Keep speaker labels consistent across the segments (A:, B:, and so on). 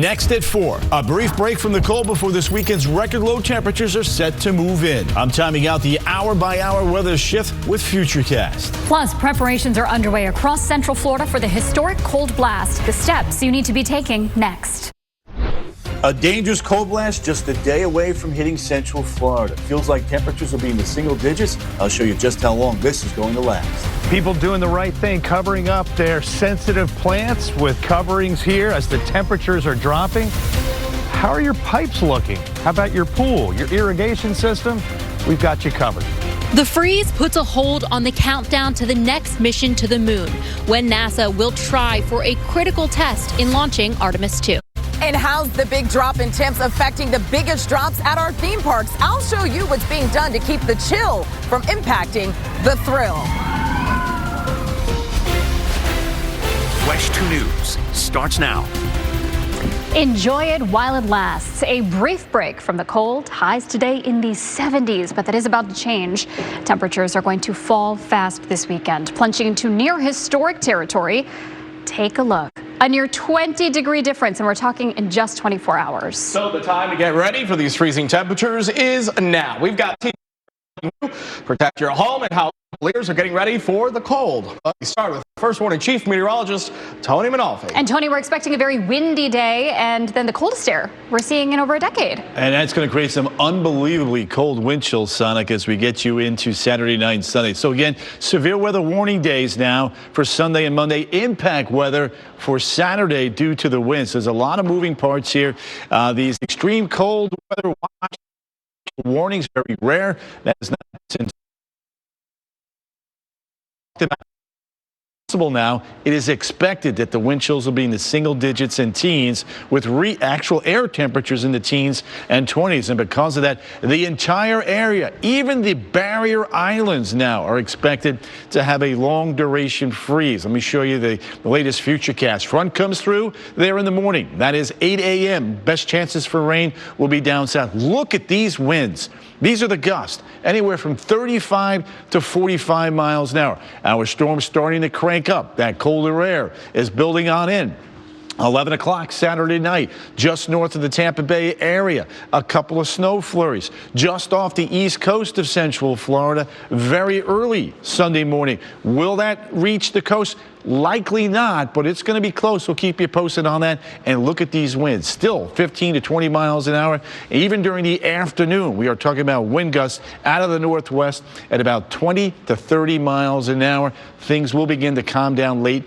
A: Next at 4, a brief break from the cold before this weekend's record low temperatures are set to move in. I'm timing out the hour-by-hour weather shift with Futurecast.
B: Plus, preparations are underway across Central Florida for the historic cold blast. The steps you need to be taking next.
A: A dangerous cold blast just a day away from hitting Central Florida. Feels like temperatures will be in the single digits. I'll show you just how long this is going to last.
C: People doing the right thing, covering up their sensitive plants with coverings here as the temperatures are dropping. How are your pipes looking? How about your pool, your irrigation system? We've got you covered.
D: The freeze puts a hold on the countdown to the next mission to the moon, when NASA will try for a critical test in launching Artemis 2.
E: And how's the big drop in temps affecting the biggest drops at our theme parks? I'll show you what's being done to keep the chill from impacting the thrill.
F: WESH 2 News starts now.
B: Enjoy it while it lasts. A brief break from the cold. Highs today in the 70s, but that is about to change. Temperatures are going to fall fast this weekend, plunging into near historic territory. Take a look. A near 20-degree difference, and we're talking in just 24 hours.
G: So the time to get ready for these freezing temperatures is now. We've got to protect your home and how leaders are getting ready for the cold. We start with First Warning Chief Meteorologist Tony Manalfi.
B: And Tony, we're expecting a very windy day and then the coldest air we're seeing in over a decade.
A: And that's going to create some unbelievably cold wind chills, Sonic, as we get you into Saturday night and Sunday. So again, severe weather warning days now for Sunday and Monday. Impact weather for Saturday due to the winds. There's a lot of moving parts here. These extreme cold weather warnings very rare. That is not possible now. It is expected that the wind chills will be in the single digits and teens with actual air temperatures in the teens and 20s. And because of that, the entire area, even the barrier islands now are expected to have a long duration freeze. Let me show you the latest Futurecast. Front comes through there in the morning. That is 8 a.m. Best chances for rain will be down south. Look at these winds. These are the gusts, anywhere from 35 to 45 miles an hour. Our storm's starting to crank up. That colder air is building on in. 11 o'clock Saturday night, just north of the Tampa Bay area. A couple of snow flurries just off the east coast of Central Florida very early Sunday morning. Will that reach the coast? Likely not, but it's going to be close. We'll keep you posted on that. And look at these winds, still 15 to 20 miles an hour. Even during the afternoon, we are talking about wind gusts out of the northwest at about 20 to 30 miles an hour. Things will begin to calm down late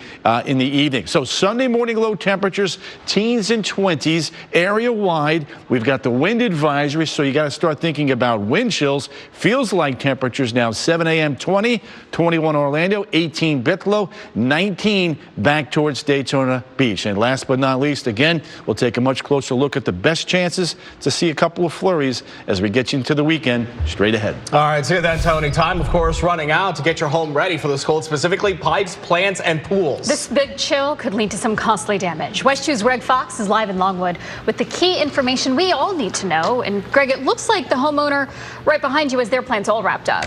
A: in the evening. So Sunday morning low temperatures, teens and 20s, area wide. We've got the wind advisory, so you got to start thinking about wind chills. Feels like temperatures now 7 a.m. 20, 21 Orlando, 18 Bithlo, 19 back towards Daytona Beach. And last but not least, again, we'll take a much closer look at the best chances to see a couple of flurries as we get you into the weekend straight ahead.
G: All right, see that, Tony. Time, of course, running out to get your home ready for this cold, specifically pipes, plants, and pools.
B: This big chill could lead to some costly damage. WESH 2's Greg Fox is live in Longwood with the key information we all need to know. And Greg, it looks like the homeowner right behind you has their plans all wrapped up.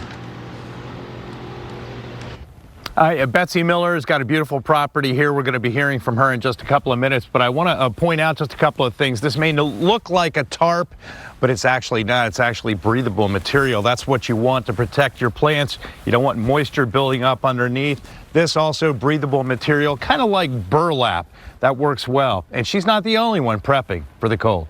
C: Betsy Miller's got a beautiful property here. We're going to be hearing from her in just a couple of minutes, but I want to point out just a couple of things. This may look like a tarp, but it's actually not. It's actually breathable material. That's what you want to protect your plants. You don't want moisture building up underneath. This also breathable material, kind of like burlap. That works well. And she's not the only one prepping for the cold.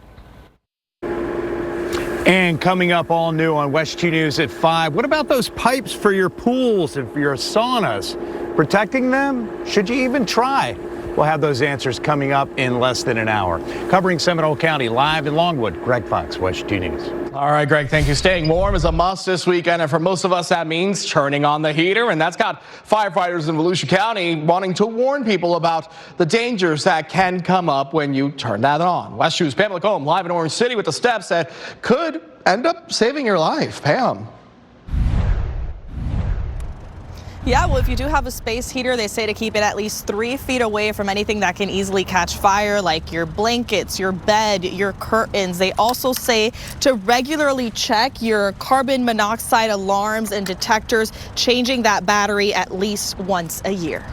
C: And coming up all new on WESH 2 News at 5, what about those pipes for your pools and for your saunas? Protecting them? Should you even try? We'll have those answers coming up in less than an hour. Covering Seminole County, live in Longwood, Greg Fox, WESH 2 News.
G: All right, Greg, thank you. Staying warm is a must this weekend, and for most of us, that means turning on the heater, and that's got firefighters in Volusia County wanting to warn people about the dangers that can come up when you turn that on. WESH 2's Pam Lacombe live in Orange City with the steps that could end up saving your life. Pam.
H: Yeah, well, if you do have a space heater, they say to keep it at least 3 feet away from anything that can easily catch fire, like your blankets, your bed, your curtains. They also say to regularly check your carbon monoxide alarms and detectors, changing that battery at least once a year.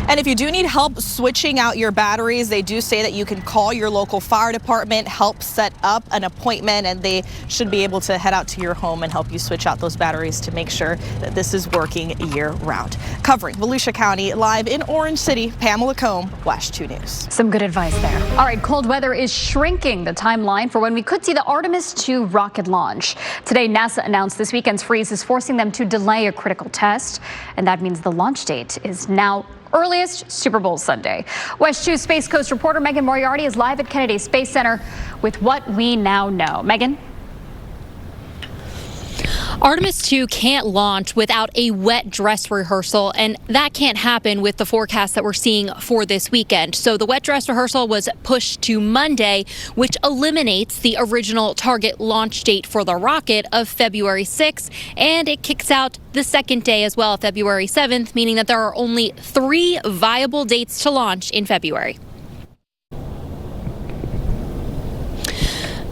H: And if you do need help switching out your batteries, they do say that you can call your local fire department, help set up an appointment, and they should be able to head out to your home and help you switch out those batteries to make sure that this is working year-round. Covering Volusia County, live in Orange City, Pamela Combe, WESH 2 News.
B: Some good advice there. All right, cold weather is shrinking the timeline for when we could see the Artemis 2 rocket launch. Today, NASA announced this weekend's freeze is forcing them to delay a critical test, and that means the launch date is now earliest Super Bowl Sunday. WESH 2 Space Coast reporter Megan Moriarty is live at Kennedy Space Center with what we now know. Megan?
D: Artemis 2 can't launch without a wet dress rehearsal, and that can't happen with the forecast that we're seeing for this weekend. So the wet dress rehearsal was pushed to Monday, which eliminates the original target launch date for the rocket of February 6th, and it kicks out the second day as well, February 7th, meaning that there are only 3 viable dates to launch in February.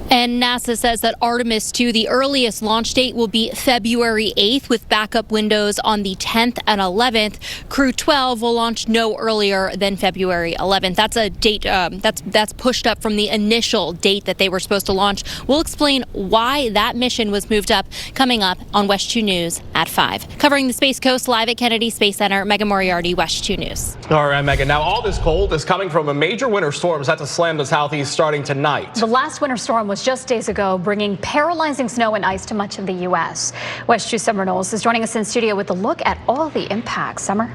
D: And NASA says that Artemis 2, the earliest launch date will be February 8th with backup windows on the 10th and 11th. Crew 12 will launch no earlier than February 11th. That's a date that's pushed up from the initial date that they were supposed to launch. We'll explain why that mission was moved up coming up on WESH 2 News at 5. Covering the Space Coast live at Kennedy Space Center, Megan Moriarty, WESH 2 News.
G: All right, Megan. Now all this cold is coming from a major winter storm set to slam the southeast starting tonight.
B: The last winter storm was just days ago, bringing paralyzing snow and ice to much of the U.S. WESH 2 Summer Knowles is joining us in studio with a look at all the impacts. Summer?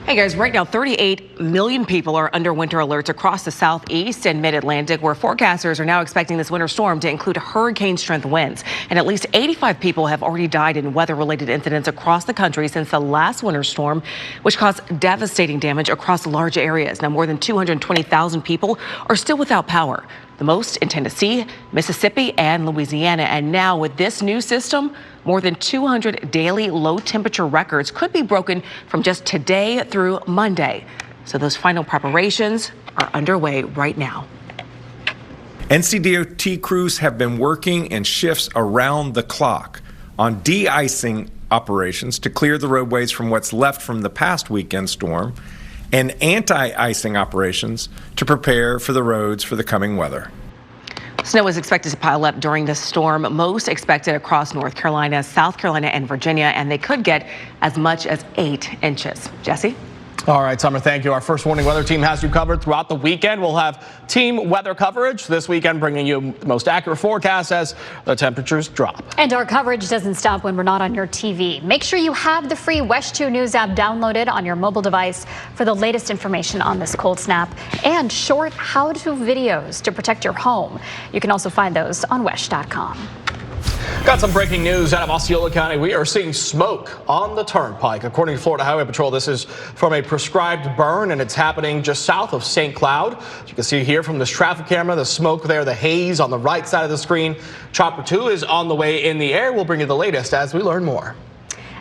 I: Hey guys, right now 38 million people are under winter alerts across the southeast and mid-Atlantic, where forecasters are now expecting this winter storm to include hurricane strength winds. And at least 85 people have already died in weather-related incidents across the country since the last winter storm, which caused devastating damage across large areas. Now more than 220,000 people are still without power, the most in Tennessee, Mississippi, and Louisiana. And now with this new system, more than 200 daily low temperature records could be broken from just today through Monday. So those final preparations are underway right now.
J: NCDOT crews have been working in shifts around the clock on de-icing operations to clear the roadways from what's left from the past weekend storm, and anti-icing operations to prepare for the roads for the coming weather.
I: Snow is expected to pile up during the storm, most expected across North Carolina, South Carolina, and Virginia, and they could get as much as 8 inches. Jesse?
G: All right, Summer, thank you. Our first warning weather team has you covered throughout the weekend. We'll have team weather coverage this weekend, bringing you the most accurate forecast as the temperatures drop.
B: And our coverage doesn't stop when we're not on your TV. Make sure you have the free WESH 2 News app downloaded on your mobile device for the latest information on this cold snap and short how-to videos to protect your home. You can also find those on WESH.com.
G: Got some breaking news out of Osceola County. We are seeing smoke on the turnpike. According to Florida Highway Patrol, this is from a prescribed burn, and it's happening just south of St. Cloud. As you can see here from this traffic camera, the smoke there, the haze on the right side of the screen. Chopper 2 is on the way in the air. We'll bring you the latest as we learn more.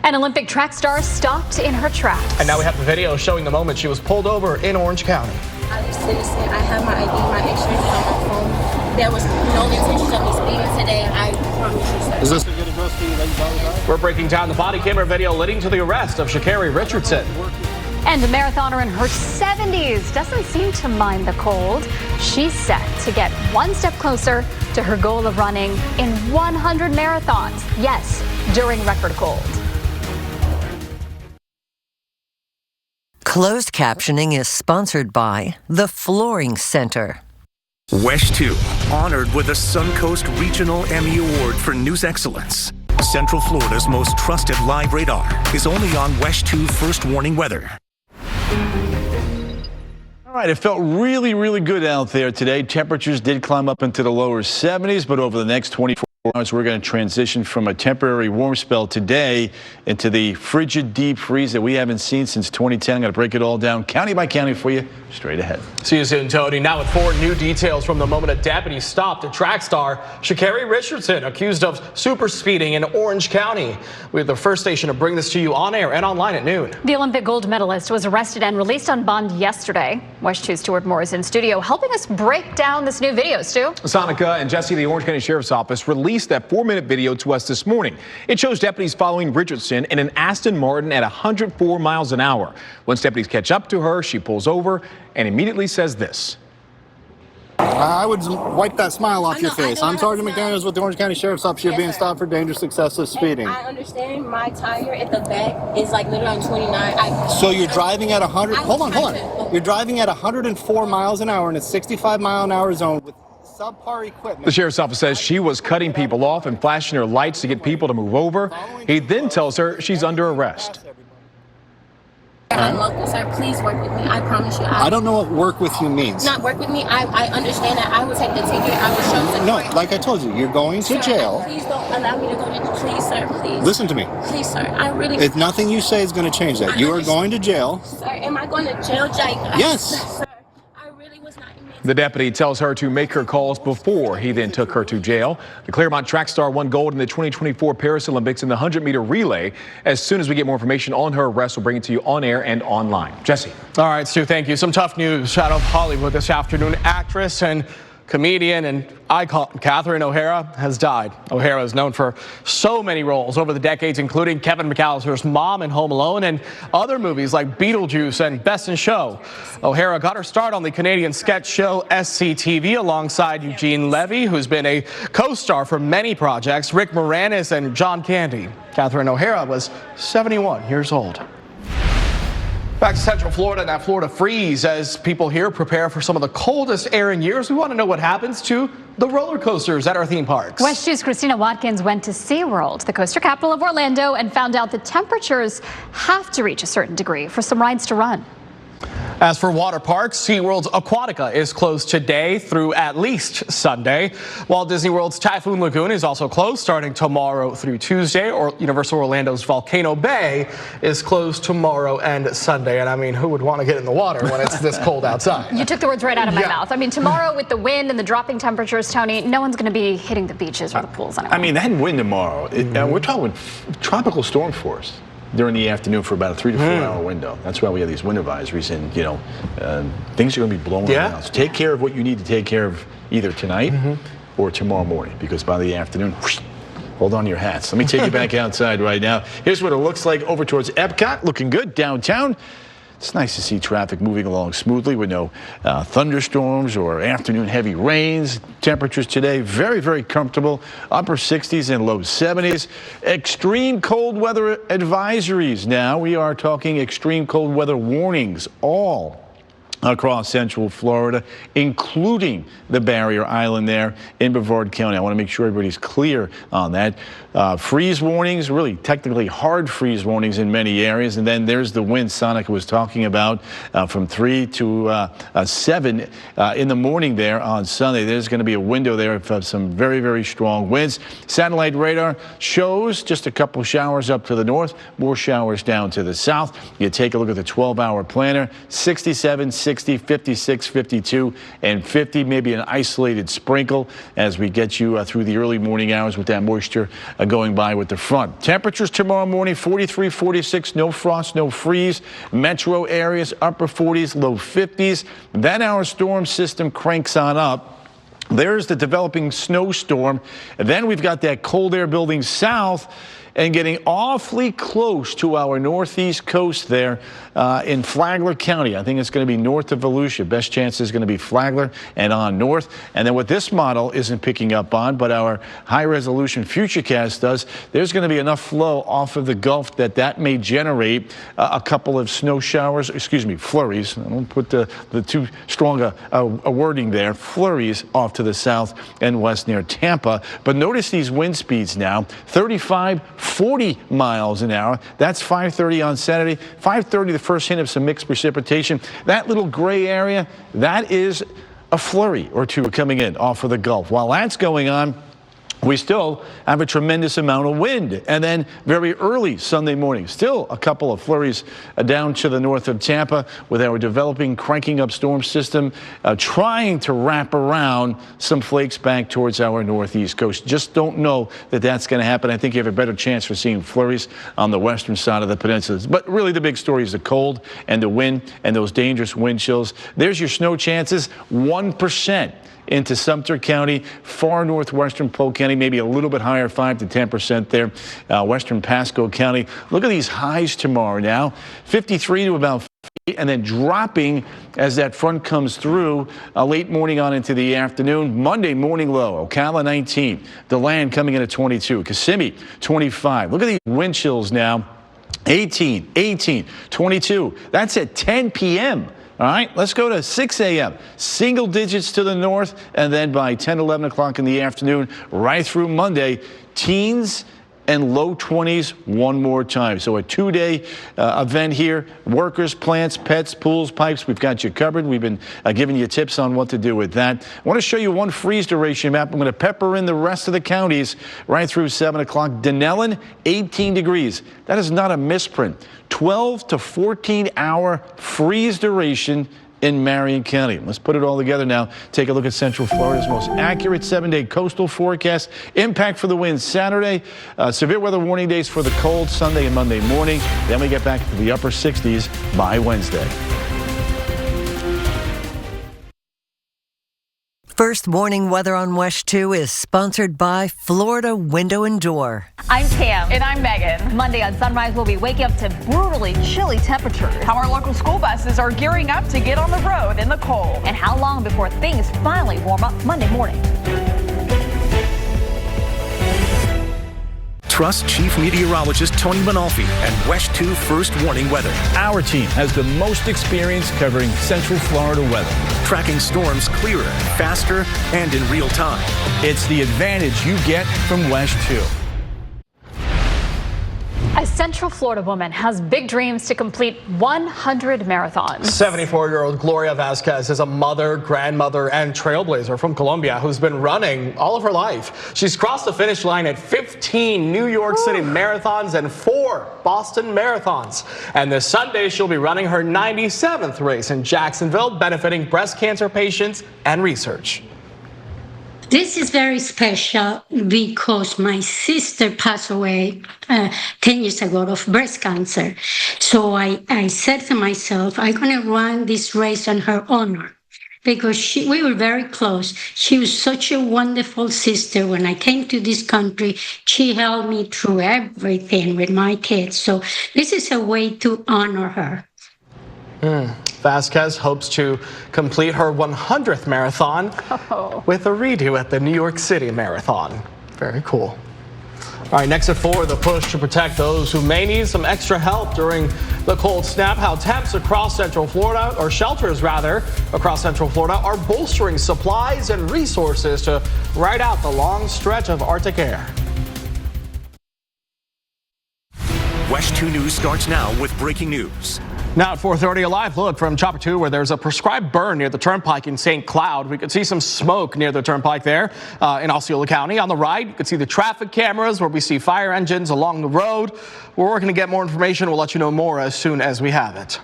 B: An Olympic track star stopped in her tracks.
G: And now we have the video showing the moment she was pulled over in Orange County.
K: I'm a citizen. I have my ID, my insurance on my phone. There was no intention of me speeding today. I promise you, sir.
G: Is this a good address for you? We're breaking down the body camera video leading to the arrest of Sha'Carri Richardson.
B: And a marathoner in her 70s doesn't seem to mind the cold. She's set to get one step closer to her goal of running in 100 marathons. Yes, during record cold.
L: Closed captioning is sponsored by the Flooring Center.
F: WESH 2, honored with the Suncoast Regional Emmy Award for News Excellence. Central Florida's most trusted live radar is only on WESH 2 First Warning Weather.
A: All right, it felt really, really good out there today. Temperatures did climb up into the lower 70s, but over the next 24 hours, we're going to transition from a temporary warm spell today into the frigid deep freeze that we haven't seen since 2010. I'm going to break it all down county by county for you straight ahead.
G: See you soon, Tony. Now with 4 new details from the moment a deputy stopped a track star, Sha'Carri Richardson, accused of super speeding in Orange County. We have the first station to bring this to you on air and online at noon.
B: The Olympic gold medalist was arrested and released on bond yesterday. WESH 2's Stuart Moore is in studio helping us break down this new video. Stu?
M: Sonica and Jesse, the Orange County Sheriff's Office released released that 4-minute video to us this morning. It shows deputies following Richardson in an Aston Martin at 104 miles an hour. Once deputies catch up to her, she pulls over and immediately says this.
N: I would wipe that smile off your face. I'm Sergeant McDaniels with the Orange County Sheriff's Office. You're being stopped for dangerous, excessive speeding.
K: I understand my tire at the back is like literally on 29.
N: So you're driving at 100. Hold on. You're driving at 104 miles an hour in a 65-mile-an-hour zone with subpar equipment.
M: The sheriff's office says she was cutting people off and flashing her lights to get people to move over. He then tells her she's under arrest.
K: I'm local, sir. Please work with me. I promise you.
N: I don't know what work with you means.
K: Not work with me. I understand that. I will take the ticket. I will show the
N: No, like I told you, you're going to jail.
K: Please don't allow me to go to jail. Please, sir. Please.
N: Listen to me.
K: Please, sir. I really.
N: If nothing you say is going to change that. You are going to jail.
K: Sir, am I going to jail, Jake?
N: Yes.
K: Sir, I really was not.
M: The deputy tells her to make her calls before he then took her to jail. The Claremont track star won gold in the 2024 Paris Olympics in the 100-meter relay. As soon as we get more information on her arrest, we'll bring it to you on air and online. Jesse.
G: All right, Stu, thank you. Some tough news out of Hollywood this afternoon. Actress and comedian and icon Catherine O'Hara has died. O'Hara is known for so many roles over the decades, including Kevin McAllister's mom in Home Alone and other movies like Beetlejuice and Best in Show. O'Hara got her start on the Canadian sketch show SCTV alongside Eugene Levy, who's been a co-star for many projects, Rick Moranis and John Candy. Catherine O'Hara was 71 years old. Back to Central Florida and that Florida freeze as people here prepare for some of the coldest air in years. We want to know what happens to the roller coasters at our theme parks.
B: WESH 2's Christina Watkins went to SeaWorld, the coaster capital of Orlando, and found out the temperatures have to reach a certain degree for some rides to run.
G: As for water parks, SeaWorld's Aquatica is closed today through at least Sunday, while Disney World's Typhoon Lagoon is also closed starting tomorrow through Tuesday, or Universal Orlando's Volcano Bay is closed tomorrow and Sunday. And I mean, who would want to get in the water when it's this cold outside?
B: You took the words right out of my mouth. I mean, tomorrow with the wind and the dropping temperatures, Tony, no one's going to be hitting the beaches or the pools anymore.
A: I mean, that wind tomorrow, we're talking tropical storm force during the afternoon for about a 3 to 4 hour window. That's why we have these wind advisories, and things are going to be blowing around. So take care of what you need to take care of either tonight or tomorrow morning, because by the afternoon, whoosh, hold on to your hats. Let me take you back outside right now. Here's what it looks like over towards Epcot. Looking good downtown. It's nice to see traffic moving along smoothly with no thunderstorms or afternoon heavy rains. Temperatures today very, very comfortable. Upper 60s and low 70s. Extreme cold weather advisories now. We are talking extreme cold weather warnings all across Central Florida, including the barrier island there in Brevard County. I want to make sure everybody's clear on that. Freeze warnings, really technically hard freeze warnings in many areas. And then there's the wind Sonica was talking about from 3 to 7 in the morning there on Sunday. There's going to be a window there of some very, very strong winds. Satellite radar shows just a couple showers up to the north, more showers down to the south. You take a look at the 12-hour planner, 67, 60, 56, 52, and 50, maybe an isolated sprinkle as we get you through the early morning hours with that moisture going by with the front. Temperatures tomorrow morning, 43, 46, no frost, no freeze. Metro areas, upper 40s, low 50s. Then our storm system cranks on up. There's the developing snowstorm. And then we've got that cold air building south and getting awfully close to our northeast coast there in Flagler County. I think it's going to be north of Volusia. Best chance is going to be Flagler and on north. And then what this model isn't picking up on, but our high-resolution Futurecast does, there's going to be enough flow off of the Gulf that may generate a couple of snow showers, flurries. I don't put the too strong a wording there. Flurries off to the south and west near Tampa. But notice these wind speeds now, 35, 40 miles an hour. That's 5:30 on Saturday. 5:30, the first hint of some mixed precipitation. That little gray area, that is a flurry or two coming in off of the Gulf. While that's going on, we still have a tremendous amount of wind. And then very early Sunday morning, still a couple of flurries down to the north of Tampa with our developing, cranking up storm system trying to wrap around some flakes back towards our northeast coast. Just don't know that that's going to happen. I think you have a better chance for seeing flurries on the western side of the peninsula. But really the big story is the cold and the wind and those dangerous wind chills. There's your snow chances, 1%. into Sumter County, far northwestern Polk County, maybe a little bit higher, 5 to 10% there. Western Pasco County. Look at these highs tomorrow now, 53 to about 50, and then dropping as that front comes through late morning on into the afternoon. Monday morning low, Ocala 19, DeLand coming in at 22, Kissimmee 25. Look at these wind chills now, 18, 18, 22. That's at 10 p.m. All right, let's go to 6 a.m. Single digits to the north, and then by 10, 11 o'clock in the afternoon, right through Monday, teens and low 20s one more time. So a two-day event here. Workers, plants, pets, pools, pipes, we've got you covered. We've been giving you tips on what to do with that. I want to show you one freeze duration map. I'm going to pepper in the rest of the counties right through 7 o'clock. Denellen, 18 degrees. That is not a misprint. 12 to 14-hour freeze duration in Marion County. Let's put it all together now. Take a look at Central Florida's most accurate 7-day coastal forecast. Impact for the winds Saturday. Severe weather warning days for the cold Sunday and Monday morning. Then we get back to the upper 60s by Wednesday.
L: First Warning Weather on WESH 2 is sponsored by Florida Window and Door.
O: I'm Cam. And I'm Megan. Monday on Sunrise, we'll be waking up to brutally chilly temperatures.
E: How our local school buses are gearing up to get on the road in the cold.
O: And how long before things finally warm up Monday morning.
F: Trust Chief Meteorologist Tony Manalfi and WESH 2 First Warning Weather.
A: Our team has the most experience covering Central Florida weather.
F: Tracking storms clearer, faster, and in real time.
A: It's the advantage you get from WESH 2.
B: A Central Florida woman has big dreams to complete 100 marathons.
G: 74-year-old Gloria Vasquez is a mother, grandmother, and trailblazer from Colombia who's been running all of her life. She's crossed the finish line at 15 New York City marathons and 4 Boston marathons. And this Sunday, she'll be running her 97th race in Jacksonville, benefiting breast cancer patients and research.
P: This is very special because my sister passed away 10 years ago of breast cancer. So I said to myself, I'm going to run this race in her honor because we were very close. She was such a wonderful sister. When I came to this country, she helped me through everything with my kids. So this is a way to honor her.
G: Vasquez hopes to complete her 100th marathon with a redo at the New York City Marathon. Very cool. All right, next at 4, the push to protect those who may need some extra help during the cold snap. How temps across Central Florida, or shelters rather, across Central Florida are bolstering supplies and resources to ride out the long stretch of Arctic air.
F: WESH 2 News starts now with breaking news.
G: Now at 4:30, a live look from Chopper 2 where there's a prescribed burn near the turnpike in St. Cloud. We could see some smoke near the turnpike there in Osceola County. On the right, you could see the traffic cameras where we see fire engines along the road. We're working to get more information. We'll let you know more as soon as we have it.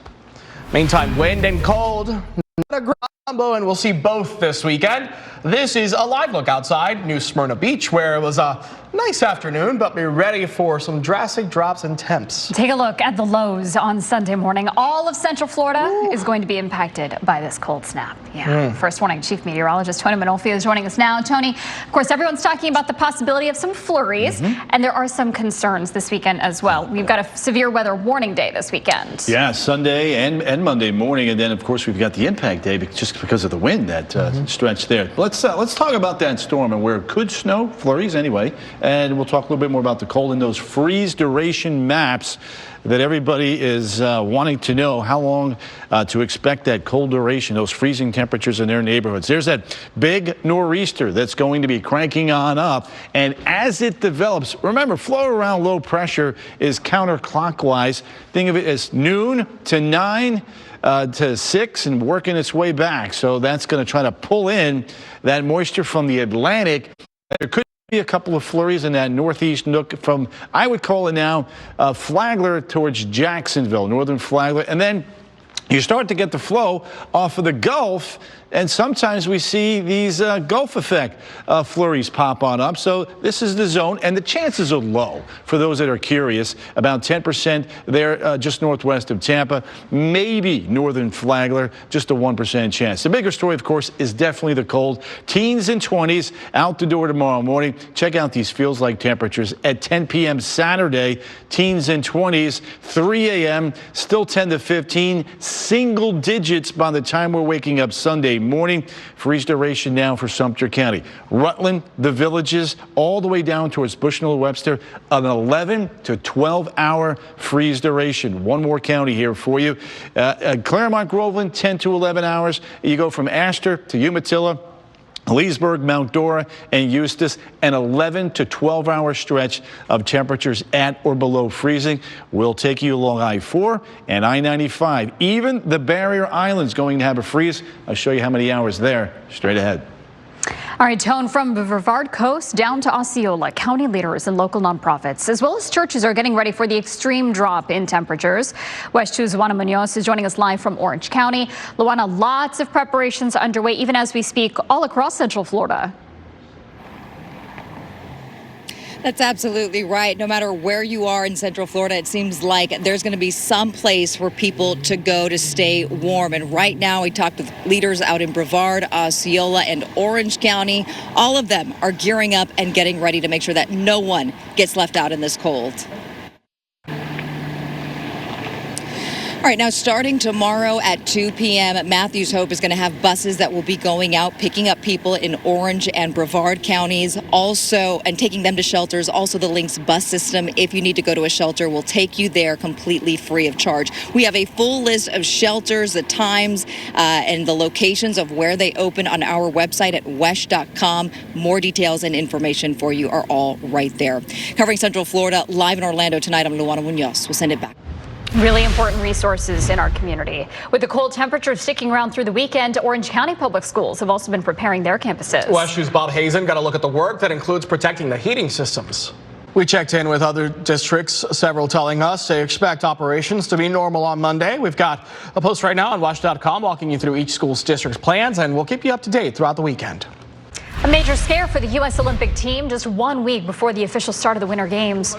G: Meantime, wind and cold, not a great combo, and we'll see both this weekend. This is a live look outside New Smyrna Beach where it was a nice afternoon, but be ready for some drastic drops in temps.
B: Take a look at the lows on Sunday morning. All of Central Florida is going to be impacted by this cold snap. First Warning Chief Meteorologist Tony Manalfi is joining us now. Tony, of course, everyone's talking about the possibility of some flurries, and there are some concerns this weekend as well. We've got a severe weather warning day this weekend.
A: Yeah, Sunday and Monday morning, and then of course we've got the impact day just because of the wind that stretch there. Let's talk about that storm and where it could snow, flurries anyway. And we'll talk a little bit more about the cold and those freeze duration maps that everybody is wanting to know how long to expect that cold duration, those freezing temperatures in their neighborhoods. There's that big nor'easter that's going to be cranking on up. And as it develops, remember, flow around low pressure is counterclockwise. Think of it as noon to 9 to 6 and working its way back. So that's going to try to pull in that moisture from the Atlantic. There could be a couple of flurries in that northeast nook from, I would call it now, Flagler towards Jacksonville, northern Flagler. And then you start to get the flow off of the Gulf, and sometimes we see these Gulf effect flurries pop on up. So this is the zone, and the chances are low for those that are curious. About 10% there just northwest of Tampa, maybe northern Flagler, just a 1% chance. The bigger story, of course, is definitely the cold. Teens and 20s out the door tomorrow morning. Check out these feels like temperatures at 10 p.m. Saturday. Teens and 20s, 3 a.m., still 10 to 15, single digits by the time we're waking up Sunday morning. Freeze duration now for Sumter County. Rutland, the Villages, all the way down towards Bushnell, Webster, an 11 to 12 hour freeze duration. One more county here for you. Claremont, Groveland, 10 to 11 hours. You go from Astor to Umatilla, Leesburg, Mount Dora, and Eustis, an 11 to 12 hour stretch of temperatures at or below freezing. We'll take you along I-4 and I-95. Even the Barrier Islands going to have a freeze. I'll show you how many hours there straight ahead.
B: All right, Tone, from the Brevard Coast down to Osceola, county leaders and local nonprofits, as well as churches, are getting ready for the extreme drop in temperatures. WESH 2's Luana Munoz is joining us live from Orange County. Luana, lots of preparations underway, even as we speak, all across Central Florida.
Q: That's absolutely right. No matter where you are in Central Florida, it seems like there's going to be some place for people to go to stay warm. And right now, we talked with leaders out in Brevard, Osceola, and Orange County. All of them are gearing up and getting ready to make sure that no one gets left out in this cold. All right, now starting tomorrow at 2 p.m., Matthews Hope is going to have buses that will be going out, picking up people in Orange and Brevard counties, also, and taking them to shelters. Also, the Lynx bus system, if you need to go to a shelter, will take you there completely free of charge. We have a full list of shelters, the times, and the locations of where they open on our website at wesh.com. More details and information for you are all right there. Covering Central Florida, live in Orlando tonight, I'm Luana Munoz. We'll send it back.
B: Really important resources in our community. With the cold temperatures sticking around through the weekend, Orange County Public Schools have also been preparing their campuses.
G: WESH 2's Bob Hazen got a look at the work that includes protecting the heating systems. We checked in with other districts, several telling us they expect operations to be normal on Monday. We've got a post right now on WESH.com walking you through each school's district's plans, and we'll keep you up to date throughout the weekend.
B: A major scare for the U.S. Olympic team just 1 week before the official start of the Winter Games.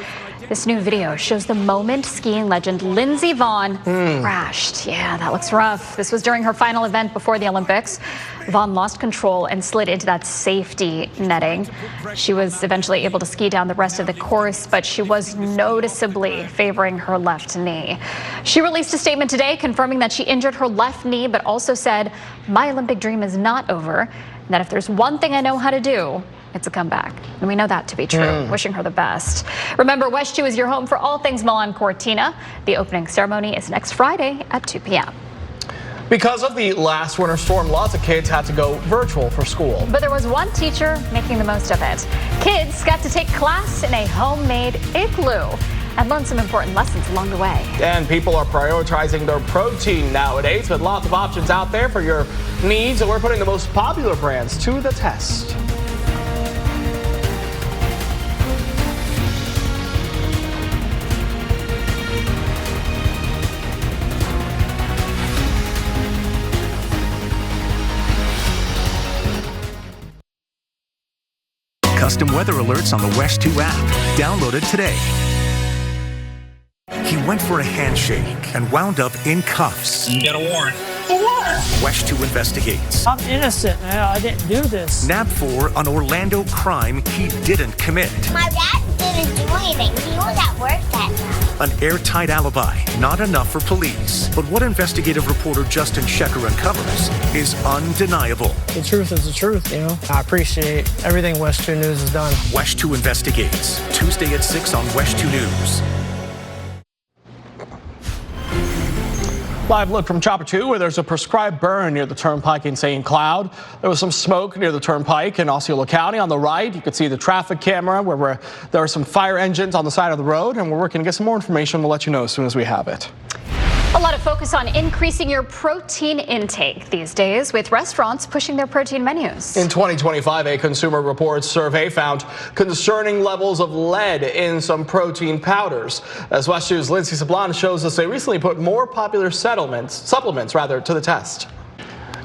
B: This new video shows the moment skiing legend Lindsey Vonn crashed. Yeah, that looks rough. This was during her final event before the Olympics. Vonn lost control and slid into that safety netting. She was eventually able to ski down the rest of the course, but she was noticeably favoring her left knee. She released a statement today confirming that she injured her left knee, but also said, "My Olympic dream is not over, and that if there's one thing I know how to do, it's a comeback." And we know that to be true. Wishing her the best. Remember, WESH 2 is your home for all things Milan Cortina. The opening ceremony is next Friday at 2 p.m.
G: Because of the last winter storm, lots of kids had to go virtual for school.
B: But there was one teacher making the most of it. Kids got to take class in a homemade igloo and learn some important lessons along the way.
G: And people are prioritizing their protein nowadays, with lots of options out there for your needs, and we're putting the most popular brands to the test.
F: Custom weather alerts on the WESH 2 app. Download it today. He went for a handshake and wound up in cuffs.
R: You got a warrant.
F: WESH 2 investigates.
R: I'm innocent, man. I didn't do this.
F: Nab 4 on Orlando crime he didn't commit.
S: My dad didn't do anything. He was at work that night.
F: An airtight alibi, not enough for police. But what investigative reporter Justin Shecker uncovers is undeniable.
R: The truth is the truth, you know. I appreciate everything WESH 2 News has done.
F: WESH 2 investigates. Tuesday at 6 on WESH 2 News.
G: Live look from Chopper 2, where there's a prescribed burn near the turnpike in St. Cloud. There was some smoke near the turnpike in Osceola County. On the right, you can see the traffic camera where there are some fire engines on the side of the road, and we're working to get some more information. We'll let you know as soon as we have it.
B: A lot of focus on increasing your protein intake these days, with restaurants pushing their protein menus.
G: In 2025, a Consumer Reports survey found concerning levels of lead in some protein powders. As WESH News' Lindsay Sablan shows us, they recently put more popular supplements to the test.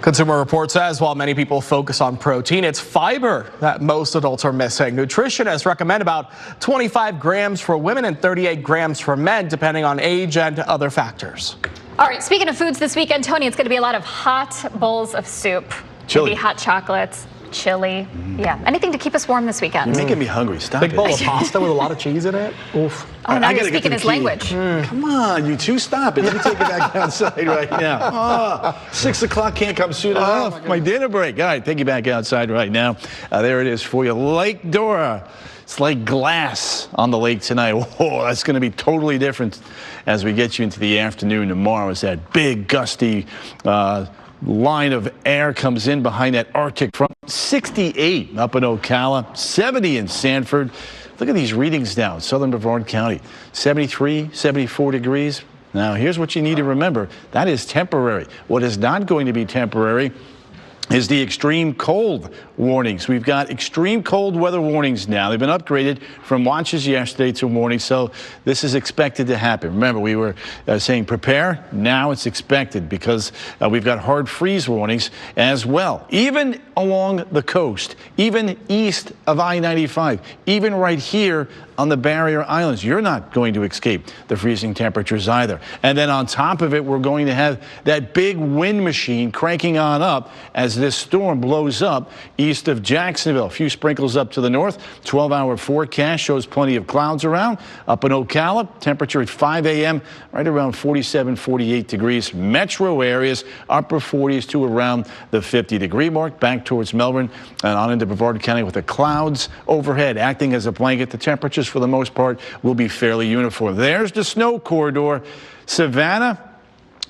G: Consumer Reports says while many people focus on protein, it's fiber that most adults are missing. Nutritionists recommend about 25 grams for women and 38 grams for men, depending on age and other factors.
B: All right, speaking of foods this weekend, Tony, it's going to be a lot of hot bowls of soup,
A: chili,
B: maybe hot chocolates, chili. Yeah, anything to keep us warm this weekend.
A: You're making me hungry. Stop
G: Big
A: it.
G: bowl of pasta with a lot of cheese in it. Oof.
B: Oh, now you're speaking his language.
A: Come on, you two, stop it. Let me take it back outside right now. 6 o'clock can't come soon enough. My dinner break. All right, take you back outside right now. There it is for you. Lake Dora. It's like glass on the lake tonight. Whoa, that's going to be totally different as we get you into the afternoon tomorrow. It's that big, gusty line of air comes in behind that Arctic front. 68 up in Ocala, 70 in Sanford. Look at these readings now in southern Brevard County. 73, 74 degrees. Now, here's what you need to remember. That is temporary. What is not going to be temporary is the extreme cold warnings. We've got extreme cold weather warnings now. They've been upgraded from watches yesterday to warnings, so this is expected to happen. Remember, we were saying prepare. Now it's expected because we've got hard freeze warnings as well. Even along the coast, even east of I-95, even right here on the barrier islands, you're not going to escape the freezing temperatures either. And then on top of it, we're going to have that big wind machine cranking on up as this storm blows up east of Jacksonville. A few sprinkles up to the north. 12-hour forecast shows plenty of clouds around. Up in Ocala, temperature at 5 a.m. right around 47, 48 degrees. Metro areas, upper 40s to around the 50-degree mark. Back towards Melbourne and on into Brevard County with the clouds overhead acting as a blanket. The temperatures for the most part will be fairly uniform. There's the snow corridor. Savannah,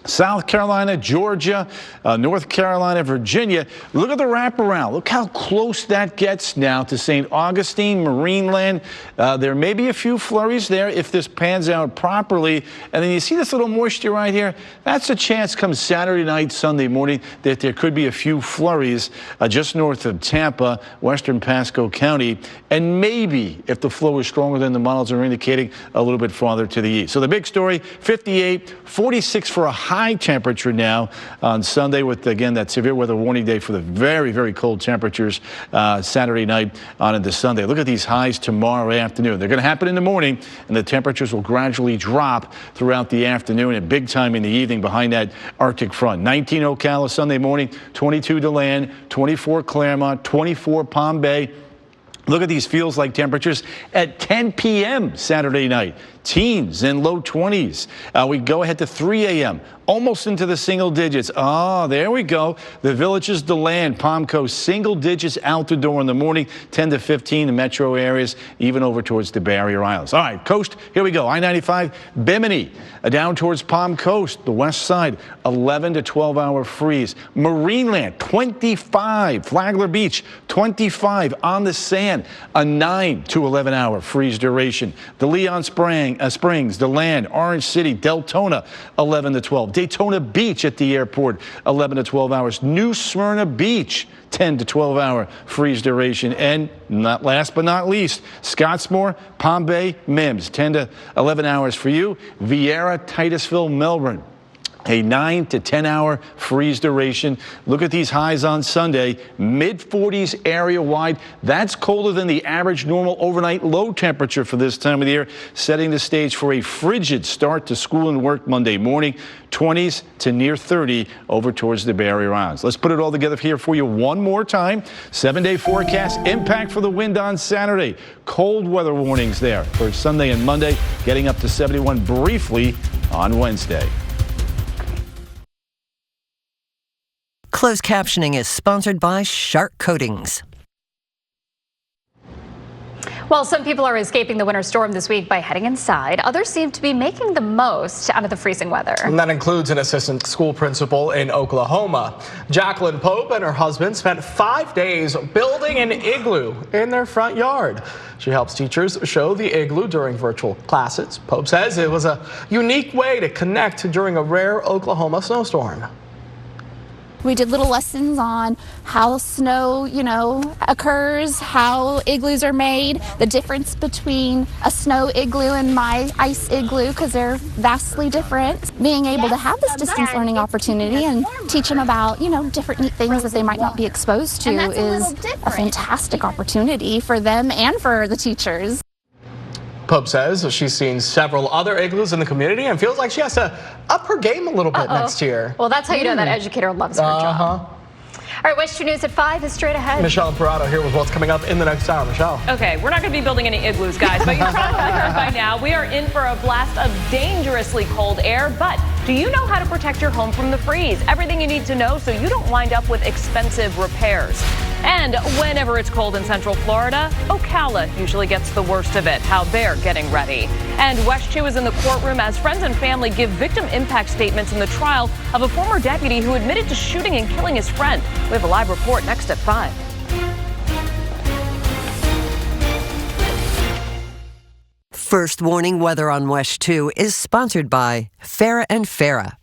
A: South Carolina, Georgia, North Carolina, Virginia. Look at the wraparound. Look how close that gets now to St. Augustine, Marineland. There may be a few flurries there if this pans out properly. And then you see this little moisture right here? That's a chance come Saturday night, Sunday morning that there could be a few flurries just north of Tampa, western Pasco County. And maybe, if the flow is stronger than the models are indicating, a little bit farther to the east. So the big story, 58, 46 for a high temperature now on Sunday with, again, that severe weather warning day for the very, very cold temperatures Saturday night on into Sunday. Look at these highs tomorrow afternoon. They're going to happen in the morning, and the temperatures will gradually drop throughout the afternoon and big time in the evening behind that Arctic front. 19 Ocala Sunday morning, 22 DeLand, 24 Claremont, 24 Palm Bay. Look at these feels like temperatures at 10 p.m. Saturday night. Teens and low 20s. We go ahead to 3 a.m. almost into the single digits. Oh, there we go. The Villages, DeLand, Palm Coast, single digits out the door in the morning, 10 to 15 in metro areas, even over towards the barrier islands. All right, coast, here we go. I-95, Bimini, down towards Palm Coast, the west side, 11 to 12-hour freeze. Marineland, 25. Flagler Beach, 25 on the sand, a 9 to 11-hour freeze duration. The Leon Springs, DeLand, Orange City, Deltona, 11 to 12. Daytona Beach at the airport, 11 to 12 hours. New Smyrna Beach, 10 to 12-hour freeze duration. And not last but not least, Scottsmore, Palm Bay, Mims, 10 to 11 hours for you. Vieira, Titusville, Melbourne, a 9 to 10-hour freeze duration. Look at these highs on Sunday. Mid-40s area-wide. That's colder than the average normal overnight low temperature for this time of the year, setting the stage for a frigid start to school and work Monday morning. 20s to near 30 over towards the barrier islands. Let's put it all together here for you one more time. 7-day forecast, impact for the wind on Saturday. Cold weather warnings there for Sunday and Monday, getting up to 71 briefly on Wednesday.
L: Closed captioning is sponsored by Shark Coatings.
B: Well, some people are escaping the winter storm this week by heading inside. Others seem to be making the most out of the freezing weather.
G: And that includes an assistant school principal in Oklahoma. Jacqueline Pope and her husband spent 5 days building an igloo in their front yard. She helps teachers show the igloo during virtual classes. Pope says it was a unique way to connect during a rare Oklahoma snowstorm.
T: We did little lessons on how snow, occurs, how igloos are made, the difference between a snow igloo and my ice igloo, because they're vastly different. Being able to have this distance learning opportunity and teach them about, different neat things that they might not be exposed to is a fantastic opportunity for them and for the teachers.
G: Pope says she's seen several other igloos in the community and feels like she has to up her game a little bit next year.
B: Well, that's how you know that educator loves her job. All right, WESH 2 News at 5 is straight ahead.
G: Michelle and Parado here with what's coming up in the next hour. Michelle.
U: Okay, we're not going to be building any igloos, guys, but you've probably heard by now we are in for a blast of dangerously cold air. But do you know how to protect your home from the freeze? Everything you need to know so you don't wind up with expensive repairs. And whenever it's cold in Central Florida, Ocala usually gets the worst of it, how they're getting ready. And WESH 2 is in the courtroom as friends and family give victim impact statements in the trial of a former deputy who admitted to shooting and killing his friend. We have a live report next at 5.
L: First Warning Weather on WESH 2 is sponsored by Farah & Farah.